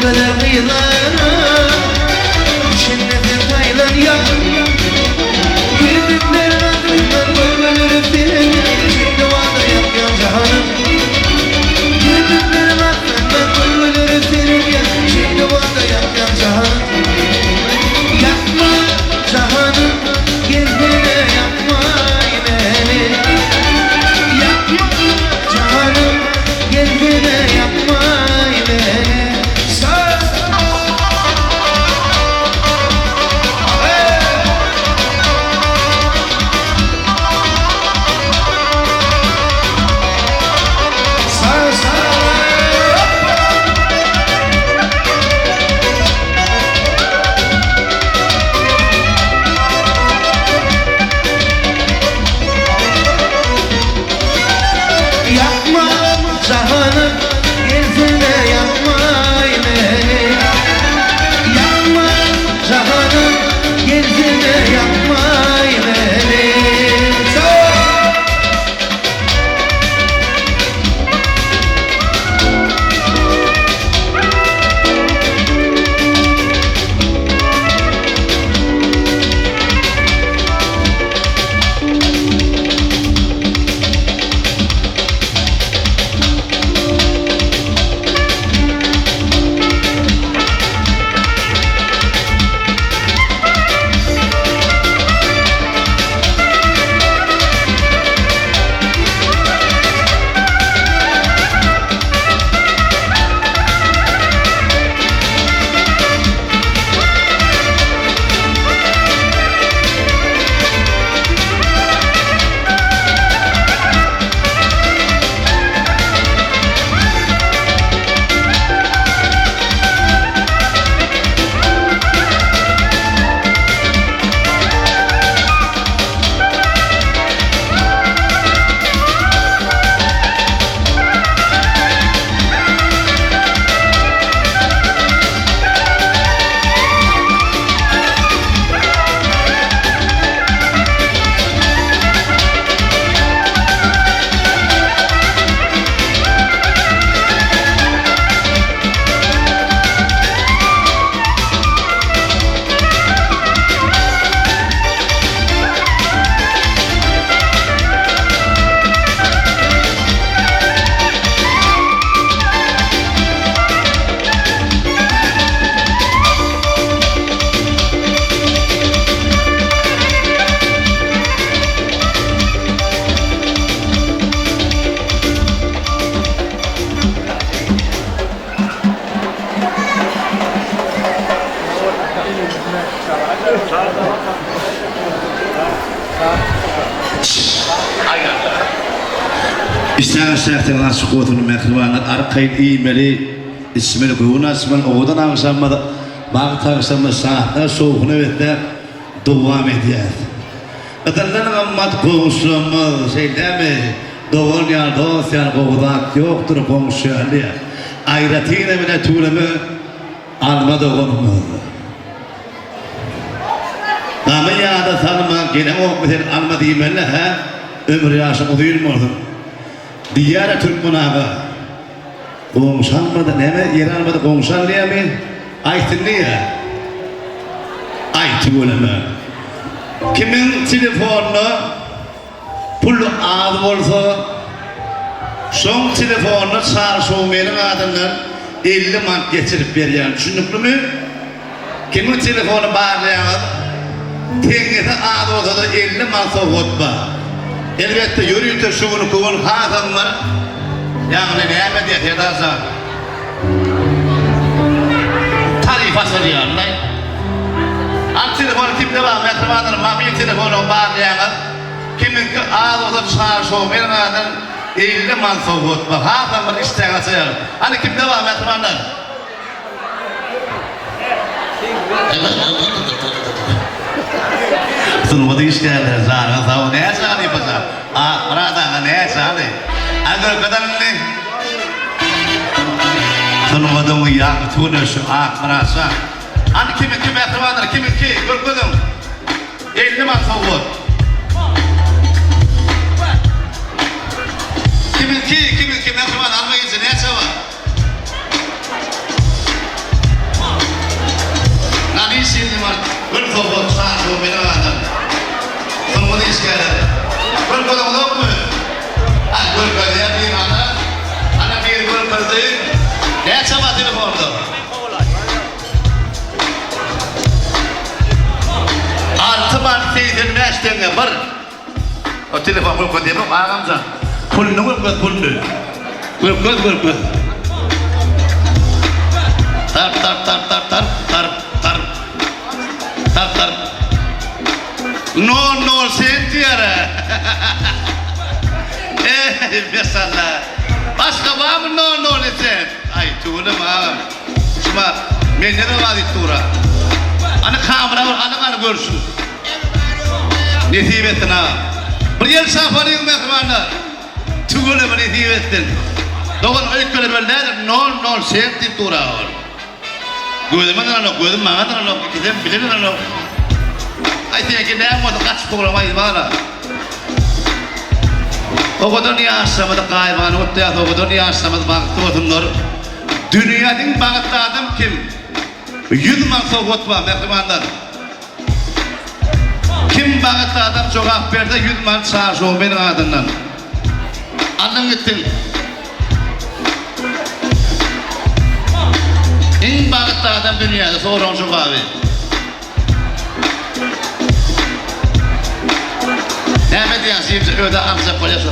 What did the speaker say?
kadar kıyılara Cennetin taylan yak Gülümler aklından bölbölür öptüğüm Şimdi vada yak yan cahanım Gülümler aklından bölbölür öptüğüm Şimdi vada yak yan cahanım Yakma cahanım gel hele yakma beni Yakma cahanım gel hele yakma beni İslam şerhten aşık olduğunu mehribanlar arkayın iğmeli ismini kuyuna ismini oğudan ağzamadı bağ tağzamadı sahne soğukunu vetti devam ediyor Öterden ammat komşumuz şey değil mi doğun ya dost yani koğudak yoktur komşu diye ayratine bile tuğlemi alma doğunumuz Ama ya da tanıma gene o mesela alma diyeyim ha ömrü yaşamı duyulmadım Diyara Türk munağı Komşanmadı neme yer almadı komşan diye mi? Aytın diye Aytı öleme Kimin telefonunu Pullu adı olsa Son telefonunu çağrısı olmayanın adından 50 mant geçirip veriyen düşündüklü mü? Kimin telefonu bağlayan Tengete adı olsa da 50 mant soğutma Elbette yürüyünce şunu kuvun hakan var Yani neyme diye yedazı Tarifası diyor lan An telefonu kimde var? Metromanların mobil telefonu bağlayan Kimin ağzı olsa çağrısı olmayan adından 50 man soğutma hakan var isteyen asayalım Hani kimde var metromanlar? Sunmadı işlerler zaten sağ ne yaşanıyor pazar? Buradan ne yaşanıyor? Agar kadar ne? Sunmadı mı ya? Tuğla şu merasa. Hani kimin metromanlar kimin ki? Görmedim. 50 man soğut. Kimin ki metroman almayınca ne yaşanıyor? Bir topu çarşı beni adam. Bunu iskele. Bir kodum yok mu? Ha, bir kodum ya bir ana. Ana bir kodum. Ne çaba telefonda? Artıman teyzenin eşliğine var. O telefon bir kodum yok ağamca. Pulunu vur pulunu. Vur. Tar. No sentiyara. Mesela. Başka var mı no sen? Ay tuğla mı? Şuma menene var tura. Ana kamera var, ana görsün. Netibetin ha. Bir yıl safarıyım mehmanlar. Tuğla mı netibetin? Doğan öyküler böyle no senti tura var. Gözüme de yok, gözüm bana da yok, gidem bilir de yok. Ay diye ki ne yapmadı kaç programayız bana. O kadar niye aşamadı kaybanı, o kadar niye aşamadı baktı otunlar. Dünyanın baktı adam kim? 100 man soğutma mehmanlar. Kim baktı adam çok akberde 100 man çarşı o benim adından. Anlam gittin. En bağıtlı adam dünyada soğuran çok abi. Ne mi diyorsun? Öde amca koyasın.